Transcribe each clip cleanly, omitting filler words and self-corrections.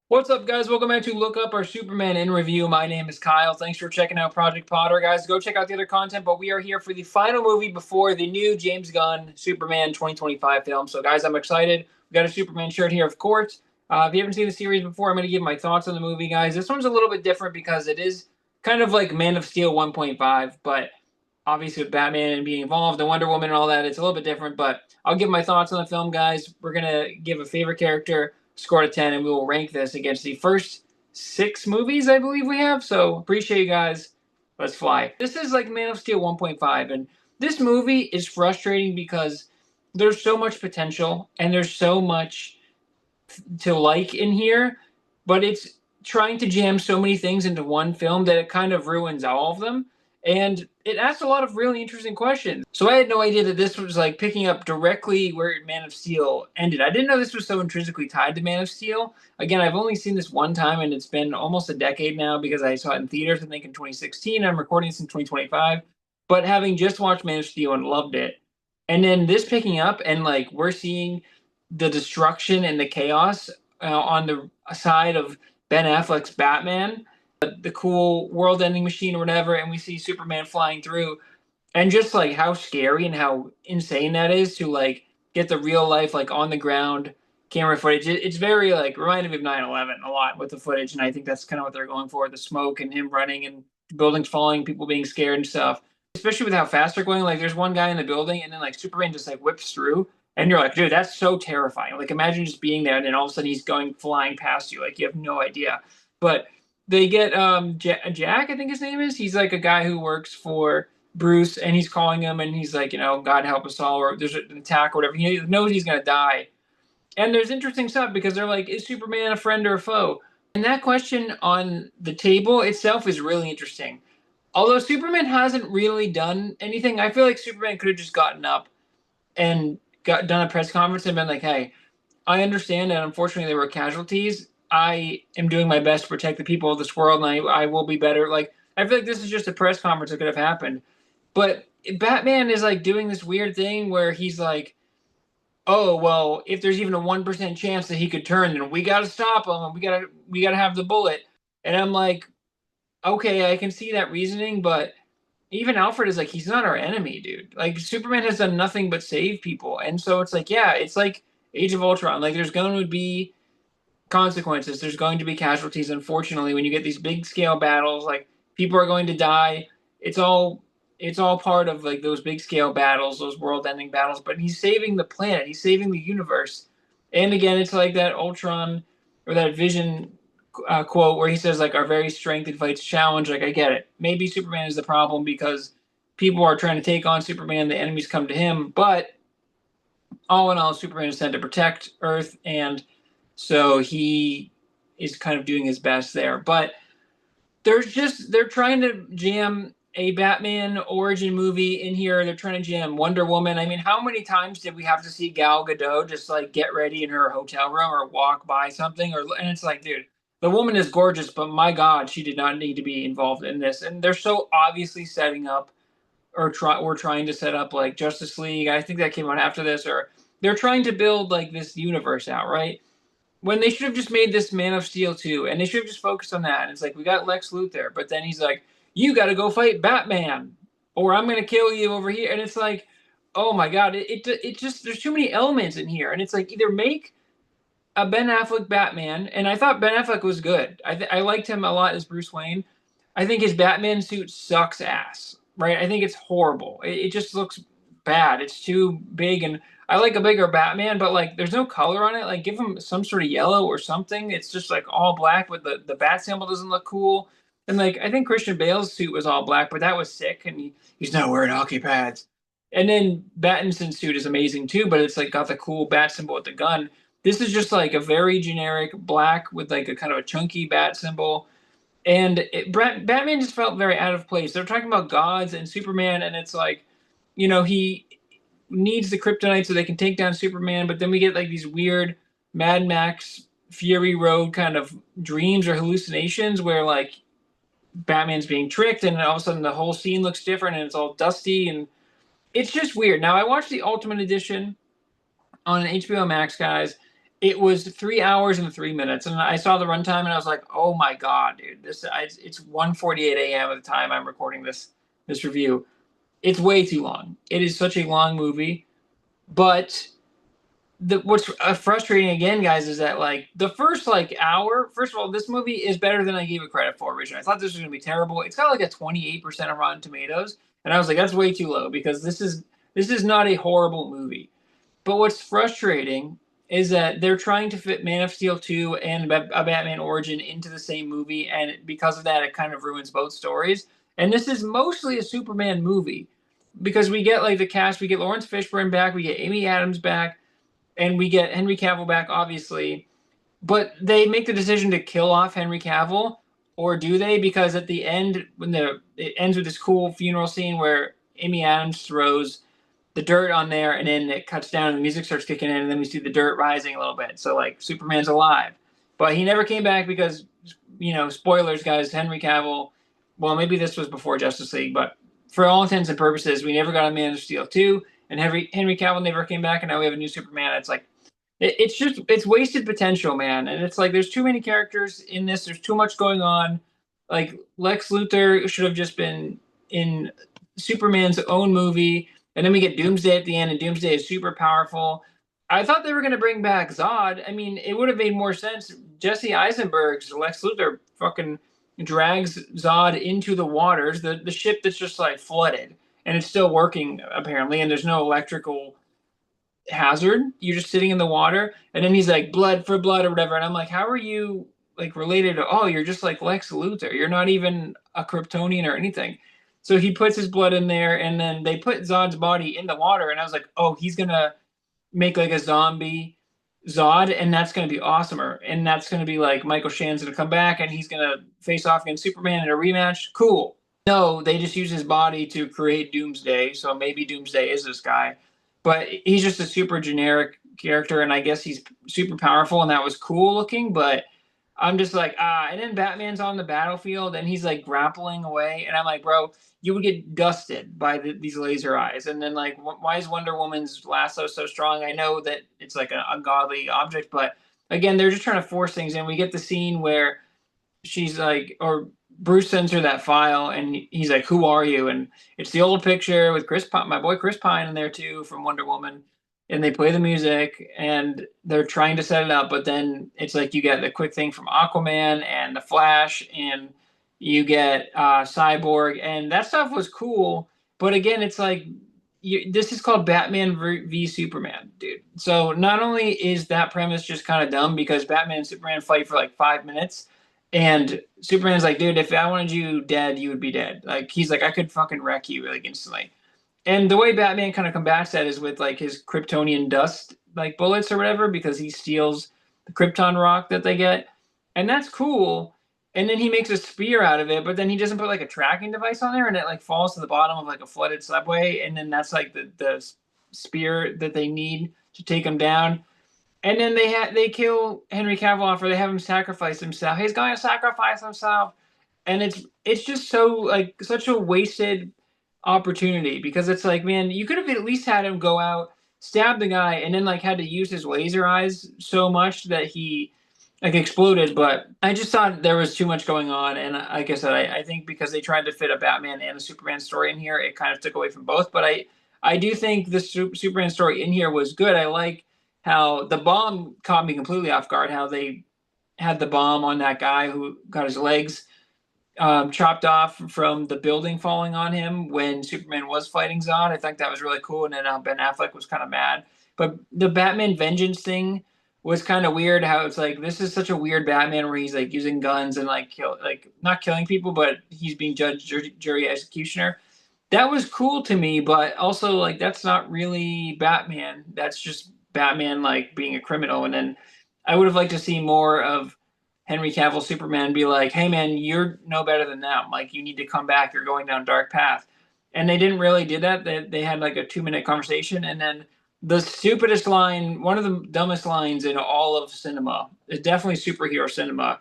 What's up, guys? Welcome back to Look Up Our Superman in Review. My name is Kyle. Thanks for checking out Project Potter, guys. Go check out the other content, but we are here for the final movie before the new James Gunn Superman 2025 film. So, guys, I'm excited. We got a Superman shirt here, of course. If you haven't seen the series before, I'm going to give my thoughts on the movie, guys. This one's a little bit different because it is kind of like Man of Steel 1.5, but obviously with Batman and being involved, the Wonder Woman and all that, it's a little bit different. But I'll give my thoughts on the film, guys. We're going to give a favorite character score to 10, and we will rank this against the first 6 movies I believe we have. So appreciate you guys. Let's fly. This is like Man of Steel 1.5, and this movie is frustrating because there's so much potential and there's so much to like in here, but it's trying to jam so many things into one film that it kind of ruins all of them. And it asks a lot of really interesting questions. So I had no idea that this was like picking up directly where Man of Steel ended. I didn't know this was so intrinsically tied to Man of Steel. Again, I've only seen this one time, and it's been almost a decade now because I saw it in theaters, I think in 2016. I'm recording this in 2025. But having just watched Man of Steel and loved it, and then this picking up, and like we're seeing the destruction and the chaos on the side of Ben Affleck's Batman, the cool world-ending machine or whatever, and we see Superman flying through, and just like how scary and how insane that is to like get the real life like on the ground camera footage. It's very like reminded me of 9/11 a lot with the footage, and I think that's kind of what they're going for: the smoke and him running and buildings falling, people being scared and stuff. Especially with how fast they're going. Like there's one guy in the building, and then like Superman just like whips through, and you're like, dude, that's so terrifying. Like imagine just being there, and then all of a sudden he's going flying past you, like you have no idea. But they get Jack, I think his name is. He's like a guy who works for Bruce, and he's calling him, and he's like, God help us all, or there's an attack or whatever. He knows he's gonna die. And there's interesting stuff because they're like, is Superman a friend or a foe? And that question on the table itself is really interesting. Although Superman hasn't really done anything, I feel like Superman could have just gotten up and done a press conference and been like, "Hey, I understand that unfortunately there were casualties. I am doing my best to protect the people of this world, and I will be better." Like, I feel like this is just a press conference that could have happened. But Batman is like doing this weird thing where he's like, "Oh well, if there's even a 1% chance that he could turn, then we got to stop him, and we gotta have the bullet." And I'm like, okay, I can see that reasoning, but even Alfred is like, he's not our enemy, dude. Like Superman has done nothing but save people, and so it's like, yeah, it's like Age of Ultron. Like there's going to be consequences. There's going to be casualties. Unfortunately, when you get these big scale battles, like people are going to die. It's all it's all part of like those big scale battles, those world ending battles. But he's saving the planet. He's saving the universe. And again, it's like that Ultron or that Vision quote where he says like our very strength invites challenge. Like I get it. Maybe Superman is the problem because people are trying to take on Superman. The enemies come to him, but all in all, Superman is sent to protect Earth, and so he is kind of doing his best there. But they're trying to jam a Batman origin movie in here. They're trying to jam Wonder Woman. I mean, how many times did we have to see Gal Gadot just like get ready in her hotel room or walk by something? And it's like, dude, the woman is gorgeous, but my God, she did not need to be involved in this. And they're so obviously setting up we're trying to set up like Justice League. I think that came out after this, or they're trying to build like this universe out, right? When they should have just made this Man of Steel 2, and they should have just focused on that. And it's like we got Lex Luthor, but then he's like, "You got to go fight Batman, or I'm gonna kill you over here." And it's like, oh my God, it just there's too many elements in here, and it's like either make a Ben Affleck Batman, and I thought Ben Affleck was good. I liked him a lot as Bruce Wayne. I think his Batman suit sucks ass, right? I think it's horrible. It just looks bad. It's too big, and I like a bigger Batman, but like there's no color on it. Like give him some sort of yellow or something. It's just like all black, but the bat symbol doesn't look cool. And like I think Christian Bale's suit was all black, but that was sick, and he's not wearing hockey pads. And then Battinson's suit is amazing too, but it's like got the cool bat symbol with the gun. This is just like a very generic black with like a kind of a chunky bat symbol. And Batman just felt very out of place. They're talking about gods and Superman, and it's like, he needs the kryptonite so they can take down Superman, but then we get like these weird Mad Max Fury Road kind of dreams or hallucinations where like Batman's being tricked, and all of a sudden the whole scene looks different and it's all dusty, and it's just weird. Now I watched the Ultimate Edition on HBO Max, guys, It was 3 hours and 3 minutes, and I saw the runtime, and I was like, "Oh my god, dude! It's 1:48 a.m. at the time I'm recording this review. It's way too long. It is such a long movie, but what's frustrating again, guys, is that like the first like hour. First of all, this movie is better than I gave it credit for originally. I thought this was gonna be terrible. It's got like a 28% of Rotten Tomatoes, and I was like, that's way too low because this is not a horrible movie. But what's frustrating is that they're trying to fit Man of Steel 2 and a Batman Origin into the same movie, and because of that, it kind of ruins both stories. And this is mostly a Superman movie because we get like the cast, we get Lawrence Fishburne back, we get Amy Adams back, and we get Henry Cavill back, obviously. But they make the decision to kill off Henry Cavill, or do they? Because at the end, when it ends with this cool funeral scene where Amy Adams throws the dirt on there, and then it cuts down, and the music starts kicking in, and then we see the dirt rising a little bit. So like Superman's alive, but he never came back because spoilers, guys. Henry Cavill. Well, maybe this was before Justice League, but for all intents and purposes, we never got a Man of Steel 2, and Henry Cavill never came back, and now we have a new Superman. It's like it's wasted potential, man. And it's like there's too many characters in this. There's too much going on. Like Lex Luthor should have just been in Superman's own movie, and then we get Doomsday at the end, and Doomsday is super powerful. I thought they were going to bring back Zod. I mean, it would have made more sense. Jesse Eisenberg's Lex Luthor fucking drags Zod into the waters, the ship that's just like flooded, and it's still working apparently, and there's no electrical hazard. You're just sitting in the water, and then he's like blood for blood or whatever, and I'm like, how are you like related to? Oh, you're just like Lex Luthor. You're not even a Kryptonian or anything. So he puts his blood in there, and then they put Zod's body in the water, and I was like, oh, he's gonna make like a zombie Zod, and that's gonna be awesomer, and that's gonna be like Michael Shannon's gonna come back, and he's gonna face off against Superman in a rematch. Cool. No, they just use his body to create Doomsday, so maybe Doomsday is this guy, but he's just a super generic character, and I guess he's super powerful, and that was cool looking, but I'm just like, and then Batman's on the battlefield, and he's like grappling away, and I'm like, bro, you would get dusted by these laser eyes. And then like, why is Wonder Woman's lasso so strong? I know that it's like an ungodly object, but again, they're just trying to force things in. We get the scene where she's like, or Bruce sends her that file, and he's like, "Who are you?" And it's the old picture with my boy Chris Pine, in there too from Wonder Woman. And they play the music, and they're trying to set it up, but then it's like you get the quick thing from Aquaman and the Flash, and you get Cyborg, and that stuff was cool. But again, it's like this is called Batman v Superman, dude. So not only is that premise just kind of dumb because Batman and Superman fight for like 5 minutes, and Superman's like, dude, if I wanted you dead, you would be dead. Like he's like, I could fucking wreck you like instantly. And the way Batman kind of combats that is with like his Kryptonian dust, like bullets or whatever, because he steals the Krypton rock that they get, and that's cool. And then he makes a spear out of it, but then he doesn't put like a tracking device on there, and it like falls to the bottom of like a flooded subway, and then that's like the spear that they need to take him down. And then they kill Henry Cavill off, or they have him sacrifice himself. He's going to sacrifice himself, and it's just so like such a wasted opportunity because it's like, man, you could have at least had him go out, stab the guy, and then like had to use his laser eyes so much that he like exploded. But I just thought there was too much going on, and like I said, I think because they tried to fit a Batman and a Superman story in here, it kind of took away from both. But I do think the Superman story in here was good. I like how the bomb caught me completely off guard. How they had the bomb on that guy who got his legs chopped off from the building falling on him when Superman was fighting Zod. I think that was really cool. And then Ben Affleck was kind of mad. But the Batman vengeance thing was kind of weird. How it's like this is such a weird Batman where he's like using guns and like not killing people, but he's being judge, jury, executioner. That was cool to me, but also like that's not really Batman. That's just Batman like being a criminal. And then I would have liked to see more of Henry Cavill Superman be like, "Hey man, you're no better than them. Like you need to come back. You're going down dark path." And they didn't really do that. They had like a 2 minute conversation, and then the stupidest line, one of the dumbest lines in all of cinema, definitely superhero cinema,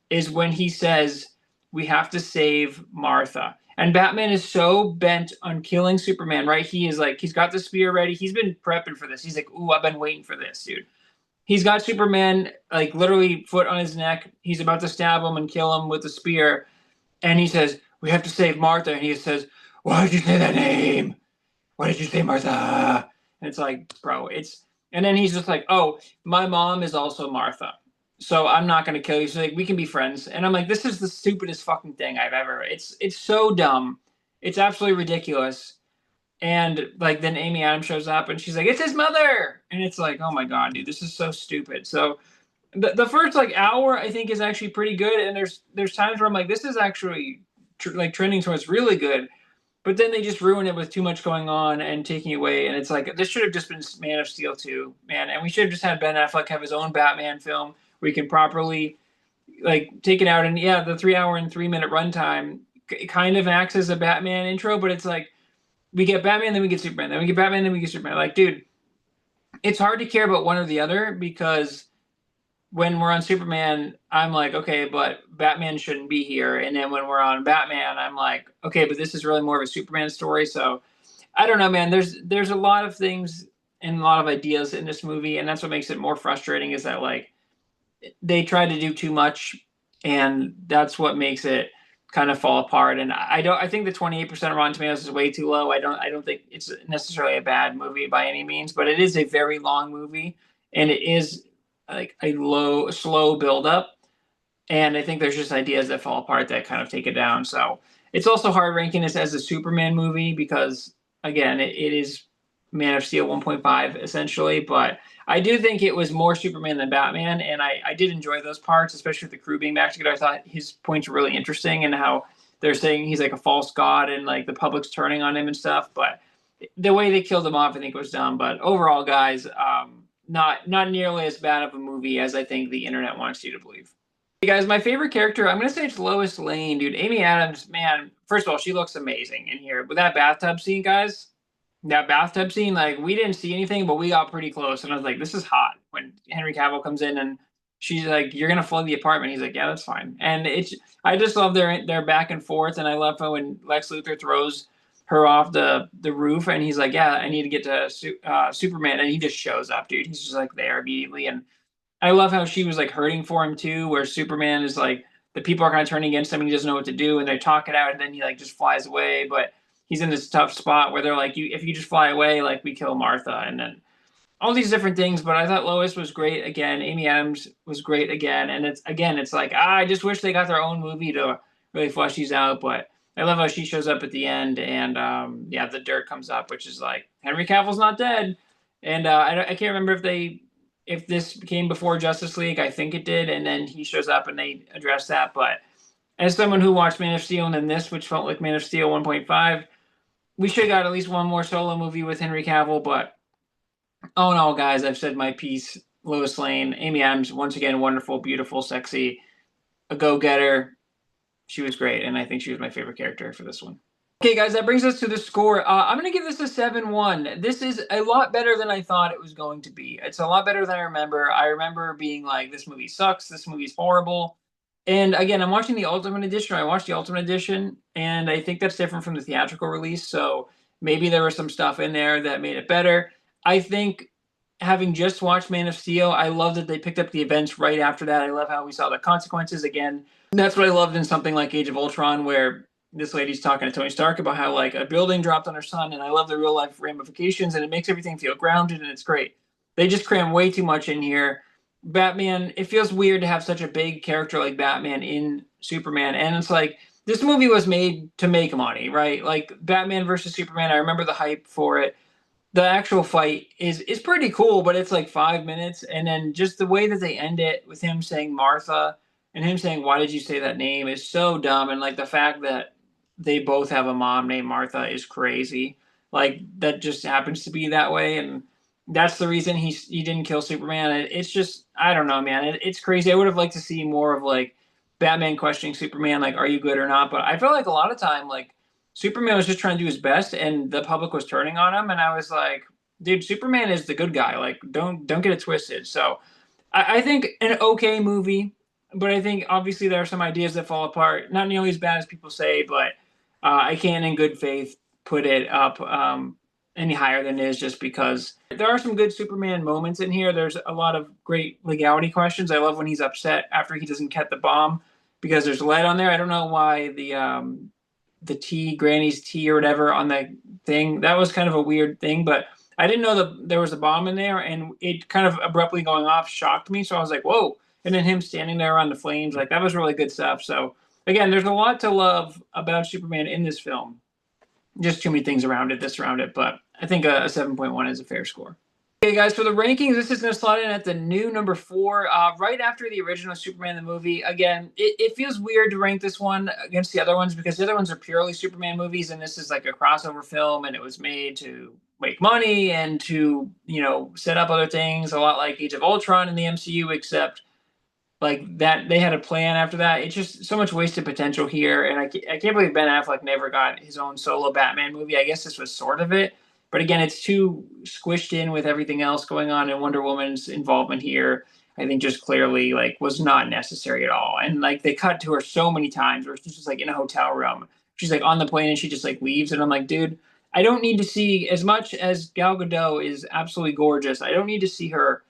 is when he says, "We have to save Martha." And Batman is so bent on killing Superman, right? He is like, he's got the spear ready. He's been prepping for this. He's like, "Ooh, I've been waiting for this, dude." he's got Superman like literally foot on his neck. He's about to stab him and kill him with a spear, and he says, "We have to save Martha." And he says, "Why did you say that name? Why did you say Martha?" And it's like, bro, it's. And then he's just like, "Oh, my mom is also Martha, so I'm not gonna kill you. So like, we can be friends." And I'm like, this is the stupidest fucking thing I've ever. It's so dumb. It's absolutely ridiculous. And like then Amy Adams shows up and she's like, "It's his mother," and it's like, oh my god, dude, this is so stupid. So the first like hour I think is actually pretty good, and there's times where I'm like, this is actually like trending towards really good, but then they just ruin it with too much going on and taking away, and it's like this should have just been Man of Steel 2, man, and we should have just had Ben Affleck have his own Batman film where he can properly like take it out. And yeah, the 3 hour and 3 minute runtime kind of acts as a Batman intro, but it's like we get Batman, then we get Superman, then we get Batman, then we get Superman. Like, dude, it's hard to care about one or the other because when we're on Superman, I'm like, okay, but Batman shouldn't be here. And then when we're on Batman, I'm like, okay, but this is really more of a Superman story. So I don't know, man. There's a lot of things and a lot of ideas in this movie, and that's what makes it more frustrating. Is that like they try to do too much, and that's what makes it kind of fall apart. And I think the 28% Rotten Tomatoes is way too low. I don't think it's necessarily a bad movie by any means, but it is a very long movie, and it is like a slow build up. And I think there's just ideas that fall apart that kind of take it down. So it's also hard ranking this as a Superman movie because again, it is Man of Steel 1.5 essentially, but I do think it was more Superman than Batman, and I did enjoy those parts, especially with the crew being back together. I thought his points were really interesting and how they're saying he's like a false god and like the public's turning on him and stuff. But the way they killed him off, I think, was dumb. But overall, guys, not nearly as bad of a movie as I think the internet wants you to believe. Hey guys, my favorite character, I'm gonna say it's Lois Lane, dude. Amy Adams, man. First of all, she looks amazing in here. With that bathtub scene, guys, that bathtub scene, like we didn't see anything, but we got pretty close, and I was like, "This is hot." When Henry Cavill comes in and she's like, "You're gonna flood the apartment," he's like, "Yeah, that's fine." And it's, I just love their back and forth, and I love how when Lex Luthor throws her off the roof, and he's like, "Yeah, I need to get to Superman," and he just shows up, dude. He's just like there immediately, and I love how she was like hurting for him too, where Superman is like the people are kind of turning against him and he doesn't know what to do and they talk it out and then he like just flies away. But he's in this tough spot where they're like, you if you just fly away, like we kill Martha and then all these different things. But I thought Lois was great again. Amy Adams was great again. And it's like, I just wish they got their own movie to really flesh these out. But I love how she shows up at the end and yeah, the dirt comes up, which is like Henry Cavill's not dead. And I can't remember if this came before Justice League. I think it did, and then he shows up and they address that. But as someone who watched Man of Steel and then this, which felt like Man of Steel 1.5, we should have got at least one more solo movie with Henry Cavill. But all in all, guys, I've said my piece. Lois Lane, Amy Adams, once again, wonderful, beautiful, sexy, a go-getter. She was great, and I think she was my favorite character for this one. Okay, guys, that brings us to the score. I'm going to give this a 7-1. This is a lot better than I thought it was going to be. It's a lot better than I remember. I remember being like, this movie sucks. This movie's horrible. And again, I'm watching the Ultimate Edition. I watched the Ultimate Edition, and I think that's different from the theatrical release. So maybe there was some stuff in there that made it better. I think having just watched Man of Steel, I love that they picked up the events right after that. I love how we saw the consequences again. That's what I loved in something like Age of Ultron, where this lady's talking to Tony Stark about how like a building dropped on her son, and I love the real life ramifications, and it makes everything feel grounded, and it's great. They just cram way too much in here. Batman, it feels weird to have such a big character like Batman in Superman, and it's like this movie was made to make money, right? Like Batman versus Superman, I remember the hype for it. The actual fight is pretty cool, but it's like 5 minutes, and then just the way that they end it with him saying Martha and him saying, "Why did you say that name?" is so dumb, and like the fact that they both have a mom named Martha is crazy. Like that just happens to be that way, and that's the reason he didn't kill Superman. It's just, I don't know, man. It's crazy. I would have liked to see more of like Batman questioning Superman, like, "Are you good or not?" But I felt like a lot of time, like Superman was just trying to do his best, and the public was turning on him, and I was like, dude, Superman is the good guy. Like, don't get it twisted. So I think an okay movie, but I think obviously there are some ideas that fall apart. Not nearly as bad as people say, but I can, in good faith, put it up any higher than it is, just because there are some good Superman moments in here. There's a lot of great legality questions. I love when he's upset after he doesn't get the bomb because there's lead on there. I don't know why the tea, Granny's tea or whatever on the thing. That was kind of a weird thing, but I didn't know that there was a bomb in there, and it kind of abruptly going off shocked me. So I was like, whoa. And then him standing there on the flames, like that was really good stuff. So again, there's a lot to love about Superman in this film. Just too many things around it that surround it, but I think a 7.1 is a fair score. Okay, guys, for the rankings, this is going to slot in at the new number 4, right after the original Superman the movie. Again, it feels weird to rank this one against the other ones because the other ones are purely Superman movies, and this is like a crossover film, and it was made to make money and to, set up other things, a lot like Age of Ultron in the MCU, except like that they had a plan after that. It's just so much wasted potential here, and I can't believe Ben Affleck never got his own solo Batman movie. I guess this was sort of it, but again, it's too squished in with everything else going on, and Wonder Woman's involvement here, I think, just clearly like was not necessary at all. And like they cut to her so many times where she's just like in a hotel room, she's like on the plane, and she just like leaves, and I'm like, dude, I don't need to see, as much as Gal Gadot is absolutely gorgeous, I don't need to see her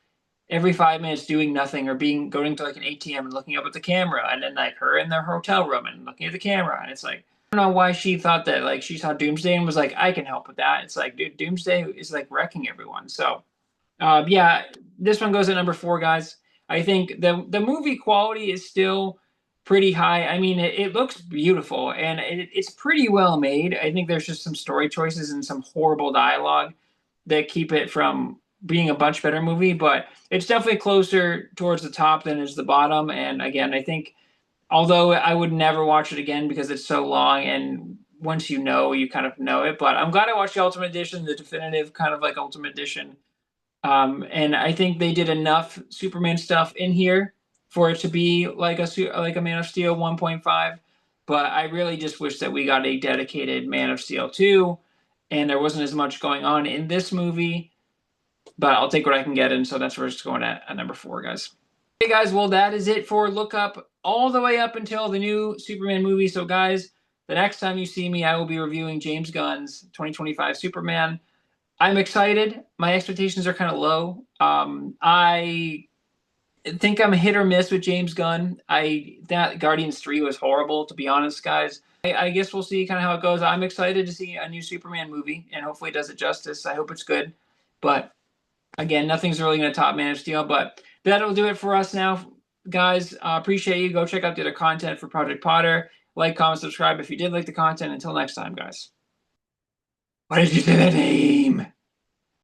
every 5 minutes doing nothing or going to like an ATM and looking up at the camera, and then like her in their hotel room and looking at the camera. And it's like, I don't know why she thought that, like she saw Doomsday and was like, I can help with that. It's like, dude, Doomsday is like wrecking everyone. So yeah, this one goes at number 4, guys. I think the movie quality is still pretty high. I mean, it looks beautiful, and it's pretty well made. I think there's just some story choices and some horrible dialogue that keep it from being a much better movie, but it's definitely closer towards the top than is the bottom. And again, I think, although I would never watch it again because it's so long, and once you kind of know it, but I'm glad I watched the Ultimate Edition, the definitive kind of like Ultimate Edition. And I think they did enough Superman stuff in here for it to be like a Man of Steel 1.5. But I really just wish that we got a dedicated Man of Steel 2, and there wasn't as much going on in this movie. But I'll take what I can get, and so that's where it's going at number 4, guys. Hey, guys, well, that is it for Look Up, all the way up until the new Superman movie. So, guys, the next time you see me, I will be reviewing James Gunn's 2025 Superman. I'm excited. My expectations are kind of low. I think I'm hit or miss with James Gunn. That Guardians 3 was horrible, to be honest, guys. I guess we'll see kind of how it goes. I'm excited to see a new Superman movie, and hopefully it does it justice. I hope it's good. But again, nothing's really going to top Man of Steel, but that'll do it for us now, guys. Appreciate you. Go check out the other content for Project Potter. Like, comment, subscribe if you did like the content. Until next time, guys. Why did you say that name?